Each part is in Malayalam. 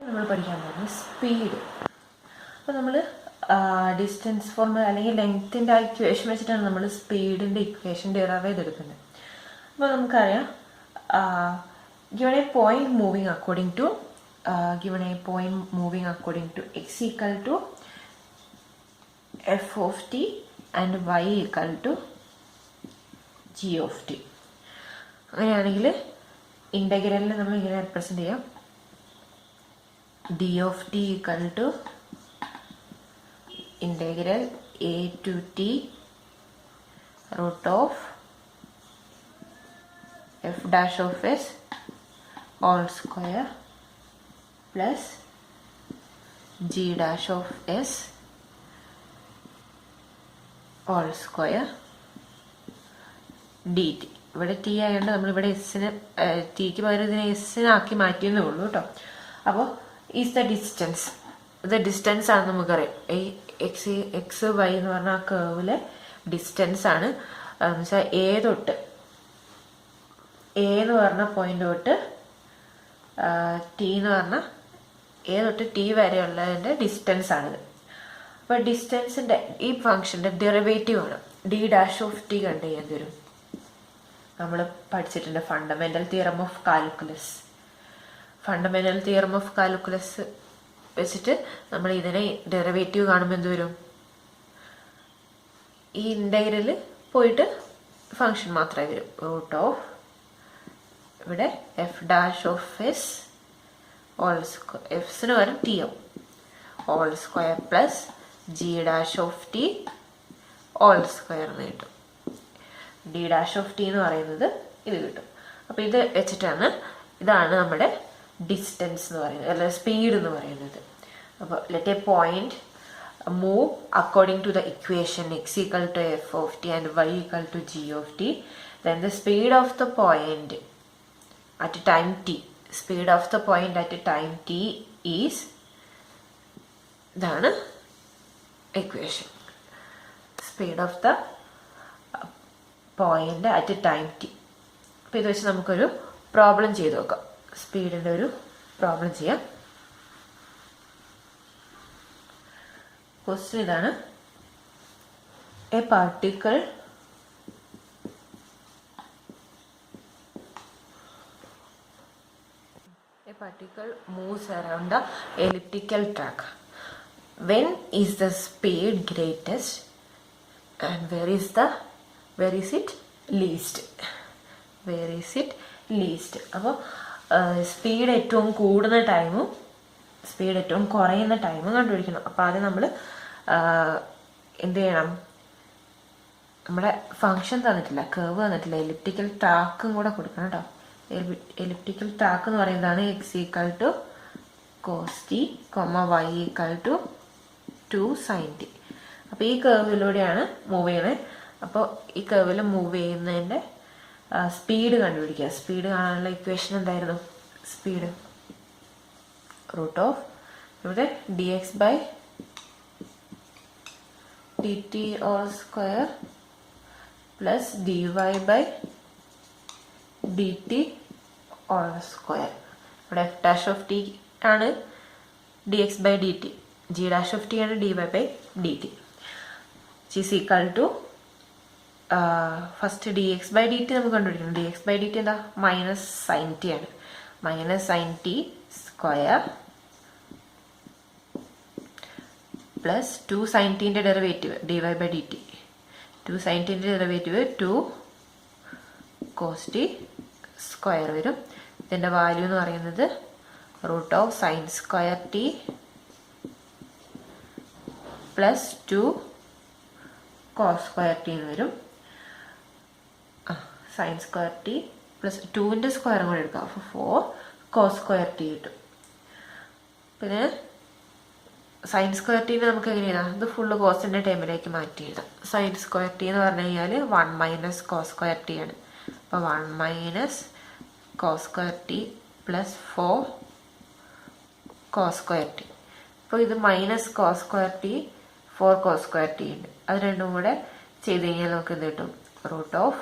നമ്മൾ പഠിക്കാൻ പോകുന്നത് സ്പീഡ്. അപ്പോൾ നമ്മൾ ഡിസ്റ്റൻസ് ഫോർമുല അല്ലെങ്കിൽ ലെങ്ത്തിൻ്റെ ആ ഇക്വേഷൻ വെച്ചിട്ടാണ് നമ്മൾ സ്പീഡിൻ്റെ ഇക്വേഷൻ ഡിറൈവ് ചെയ്തെടുക്കുന്നത്. അപ്പോൾ നമുക്കറിയാം given a point moving according to x equal to f of t and y equal to g of t. അങ്ങനെയാണെങ്കിൽ ഇൻ്റഗ്രലിൽ നമ്മൾ ഇങ്ങനെ റെപ്രസെൻ്റ് ചെയ്യാം. d of t equal to integral a to t root of f dash of s all square plus g dash of s all square dt. ഇവിടെ ടി ആയതുകൊണ്ട് നമ്മളിവിടെ എസ്സിന് ടിക്ക് പകരം ഇതിനെ എസ്സിനാക്കി മാറ്റിയെന്നേ ഉള്ളൂ കേട്ടോ. അപ്പോൾ ഈസ് ദ ഡിസ്റ്റൻസ്. ഇത് ഡിസ്റ്റൻസ് ആണ് നമുക്കറിയാം. ഈ എക്സ് വൈ എന്ന് പറഞ്ഞ ആ കേവിലെ ഡിസ്റ്റൻസ് ആണ്. എന്ന് വെച്ചാൽ എ എന്ന് പറഞ്ഞ പോയിന്റ് തൊട്ട് ടി എന്ന് പറഞ്ഞ എ തൊട്ട് ടി വരെയുള്ളതിൻ്റെ ഡിസ്റ്റൻസ് ആണിത്. അപ്പോൾ ഡിസ്റ്റൻസിൻ്റെ ഈ ഫംഗ്ഷൻ്റെ ഡെറിവേറ്റീവ് ആണ് ഡി ഡാഷ് ഓഫ് ടി കണ്ടു ചെയ്യാൻ തരും. നമ്മൾ പഠിച്ചിട്ടുണ്ട് fundamental theorem of calculus. Fundamental theorem of calculus വെച്ചിട്ട് നമ്മൾ ഇതിനെ ഡെറിവേറ്റീവ് കാണുമ്പോൾ എന്ത് വരും? ഈ ഇൻ്റഗ്രൽ പോയിട്ട് ഫംഗ്ഷൻ മാത്രമേ വരും. റൂട്ട് ഓഫ് ഇവിടെ F dash of S all square, എഫ്സിന് പകരം ടി ആവും, all square plus G dash of T all square എന്ന് കിട്ടും. ഡി ഡാഷ് ഓഫ് ടി എന്ന് പറയുന്നത് ഇത് കിട്ടും. അപ്പോൾ ഇത് വെച്ചിട്ടാണ് ഇതാണ് നമ്മുടെ ഡിസ്റ്റൻസ് എന്ന് പറയുന്നത്, അല്ല സ്പീഡ് എന്ന് പറയുന്നത്. അപ്പോൾ let a point move according to the equation x equal to f of t and y equal to g of t, then the speed of the point at time t, speed of the point at time t is, ഇതാണ് equation, speed of the point at time t. അപ്പോൾ ഇത് വെച്ച് നമുക്കൊരു പ്രോബ്ലം ചെയ്ത് നോക്കാം. സ്പീഡിൻ്റെ ഒരു പ്രോബ്ലം ചെയ്യാം. ക്വസ്റ്റ്യൻ ഇതാണ്. A particle moves around the elliptical track. When is the speed greatest and where is it least? അപ്പോൾ സ്പീഡ് ഏറ്റവും കൂടുന്ന ടൈമും സ്പീഡ് ഏറ്റവും കുറയുന്ന ടൈമും കണ്ടുപിടിക്കണം. അപ്പോൾ ആദ്യം നമ്മൾ എന്ത് ചെയ്യണം? നമ്മുടെ ഫംഗ്ഷൻ തന്നിട്ടില്ല, കർവ് തന്നിട്ടില്ല, എലിപ്റ്റിക്കൽ ട്രാക്കും കൂടെ കൊടുക്കണം കേട്ടോ. എലിപ്റ്റിക്കൽ ട്രാക്ക് എന്ന് പറയുന്നതാണ് x equal to cos t, y equal to 2 sine t. അപ്പോൾ ഈ കർവിലൂടെയാണ് മൂവ് ചെയ്യുന്നത്. അപ്പോൾ ഈ കർവിൽ മൂവ് ചെയ്യുന്നതിൻ്റെ സ്പീഡ് കണ്ടുപിടിക്കുക. സ്പീഡ് കാണാനുള്ള ഇക്വേഷൻ എന്തായിരുന്നു? സ്പീഡ് റൂട്ട് ഓഫ് ഇവിടെ D X by D T all square plus D Y by D T all square. ഇവിടെ എഫ് ഡാഷ് ഓഫ് ടി ആണ് D X by D T, G dash of T ആണ് D Y by D T. Is equal to first D X by D T നമുക്ക് കണ്ടുപിടിക്കണം. D X by D T എന്താ? മൈനസ് സൈൻ ടി ആണ്. Minus sine T square plus 2 sine ടീൻ്റെ derivative D Y by D T. 2 sine ടീൻ്റെ ഡെറിവേറ്റീവ് 2 കോസ് ടി സ്ക്വയർ വരും. ഇതിൻ്റെ വാല്യൂ എന്ന് പറയുന്നത് root of sine square T plus 2 cos square T എന്ന് വരും. സൈൻ സ്ക്വയർ ടി പ്ലസ് 2ൻ്റെ സ്ക്വയറും കൂടെ എടുക്കാം. അപ്പോൾ 4 കോസ് സ്ക്വയർ ടി കിട്ടും. പിന്നെ സൈൻ സ്ക്വയർ ടീനെ നമുക്ക് എങ്ങനെ എഴുതാം? ഇത് ഫുള്ള് കോസിൻ്റെ ടൈമിലേക്ക് മാറ്റി എഴുതാം. സൈൻ സ്ക്വയർ ടി എന്ന് പറഞ്ഞു കഴിഞ്ഞാൽ 1 മൈനസ് കോസ് സ്ക്വയർ ടി ആണ്. അപ്പോൾ 1 minus cos square T plus 4 cos square t. അപ്പോൾ ഇത് minus cos square t 4 cos square t ഉണ്ട്. അത് രണ്ടും കൂടെ ചെയ്ത് കഴിഞ്ഞാൽ നമുക്ക് എന്ത് കിട്ടും? Root of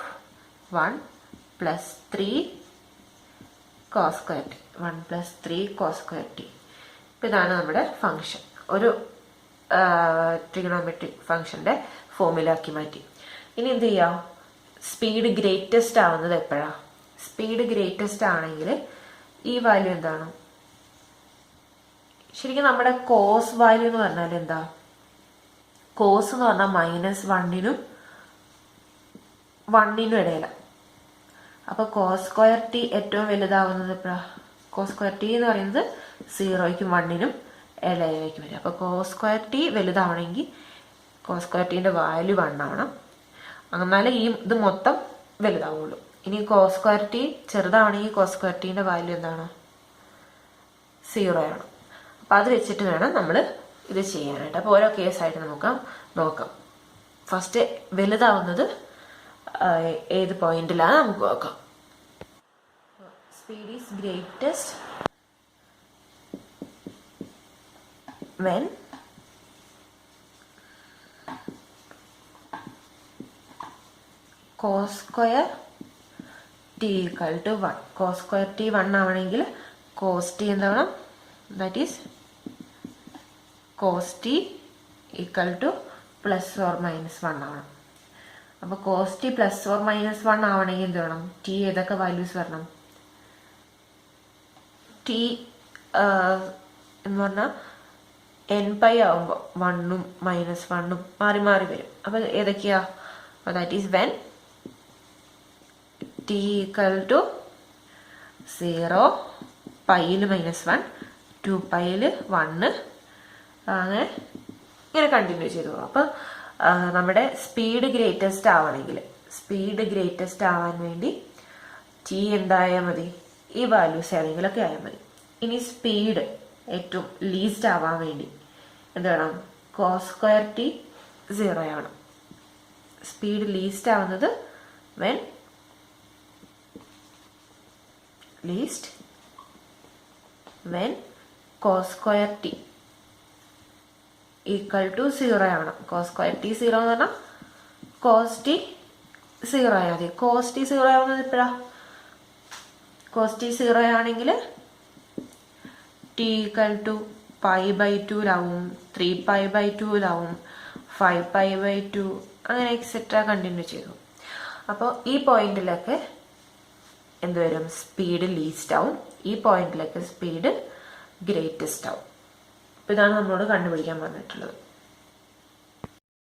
1 + 3 cos square t. 1 + 3 cos square t. അപ്പോൾ ഇതാണ് നമ്മുടെ ഫംഗ്ഷൻ. ഒരു ട്രിഗണോമെട്രിക് ഫംഗ്ഷൻ്റെ ഫോർമുലാക്കി മാറ്റി. ഇനി എന്ത് ചെയ്യാം? സ്പീഡ് ഗ്രേറ്റസ്റ്റ് ആവുന്നത് എപ്പോഴാണ്? സ്പീഡ് ഗ്രേറ്റസ്റ്റ് ആണെങ്കിൽ ഈ വാല്യൂ എന്താണ്? ശരിക്കും നമ്മുടെ കോസ് വാല്യൂ എന്ന് പറഞ്ഞാൽ എന്താ? കോസ് എന്ന് പറഞ്ഞാൽ -1നും 1നും ഇടയിലാണ്. അപ്പോൾ കോസ് സ്ക്വയർ ടി ഏറ്റവും വലുതാവുന്നത് എപ്പോഴാണ്? കോസ് സ്ക്വയർ ടി എന്ന് പറയുന്നത് 0ക്കും 1നും ഇടയിലേക്ക് വരും. അപ്പോൾ കോസ് സ്ക്വയർ ടി വലുതാവണമെങ്കിൽ കോസ് സ്ക്വയർ ടീൻ്റെ വാല്യൂ 1 ആവണം. എന്നാലേ ഇത് മൊത്തം വലുതാവുള്ളൂ. ഇനി കോസ് സ്ക്വയർ ടി ചെറുതാവണമെങ്കിൽ കോസ് സ്ക്വയർ ടീൻ്റെ വാല്യൂ എന്താണ്? 0 ആണ്. അപ്പോൾ അത് വെച്ചിട്ട് വേണം നമ്മൾ ഇത് ചെയ്യാനായിട്ട്. അപ്പോൾ ഓരോ കേസായിട്ട് നോക്കാം. ഫസ്റ്റ് വലുതാവുന്നത് ഏത് പോയിന്റിലാണ് നമുക്ക് നോക്കാം. Speed is greatest when cos square T equal to 1. Cos square T 1 ആവണമെങ്കിൽ കോസ് ടി എന്താവണം? That is cos T equal to +or-1 ആവണം. അപ്പോൾ കോസ് ടി +or-1 ആവണമെങ്കിൽ എന്ത് വേണം? ടി ഏതൊക്കെ വാല്യൂസ് വരണം? ടി എന്ന് പറഞ്ഞാൽ nπ ആവുമ്പോൾ 1ഉം -1ഉം മാറി മാറി വരും. അപ്പോൾ ഏതൊക്കെയാ? That is when t equal to 0, πയിൽ -1, 2πയിൽ 1, ഇങ്ങനെ കണ്ടിന്യൂ ചെയ്തു പോകും. അപ്പോൾ നമ്മുടെ സ്പീഡ് ഗ്രേറ്റസ്റ്റ് ആവാൻ വേണ്ടി ടി എന്തായാൽ മതി? ഈ വാല്യൂസ് ഏതെങ്കിലുമൊക്കെ ആയാൽ മതി. ഇനി സ്പീഡ് ഏറ്റവും ലീസ്റ്റ് ആവാൻ വേണ്ടി എന്ത് വേണം? കോസ് സ്ക്വയർ ടി 0 ആവണം. സ്പീഡ് ലീസ്റ്റ് ആവുന്നത് when cos square T equal to 0 ആവണം. കോസ് സ്ക്വയർ ടി 0 എന്ന് പറഞ്ഞാൽ കോസ് ടി 0 ആയാൽ മതി. കോസ് ടി 0 ആവുന്നത് എപ്പോഴാണ്? കോസ് ടി 0 ആണെങ്കിൽ ടി ഈക്വൽ ടു π/2ലാവും, 3π/2ലാവും, 5π/2, അങ്ങനെ എക്സെട്ര കണ്ടിന്യൂ ചെയ്തു. അപ്പോൾ ഈ പോയിന്റിലൊക്കെ എന്ത് വരും? സ്പീഡ് ലീസ്റ്റ് ആവും. ഈ പോയിന്റിലൊക്കെ സ്പീഡ് ഗ്രേറ്റസ്റ്റ് ആവും. അപ്പോൾ ഇതാണ് നമ്മളോട് കണ്ടുപിടിക്കാൻ പറഞ്ഞിട്ടുള്ളത്.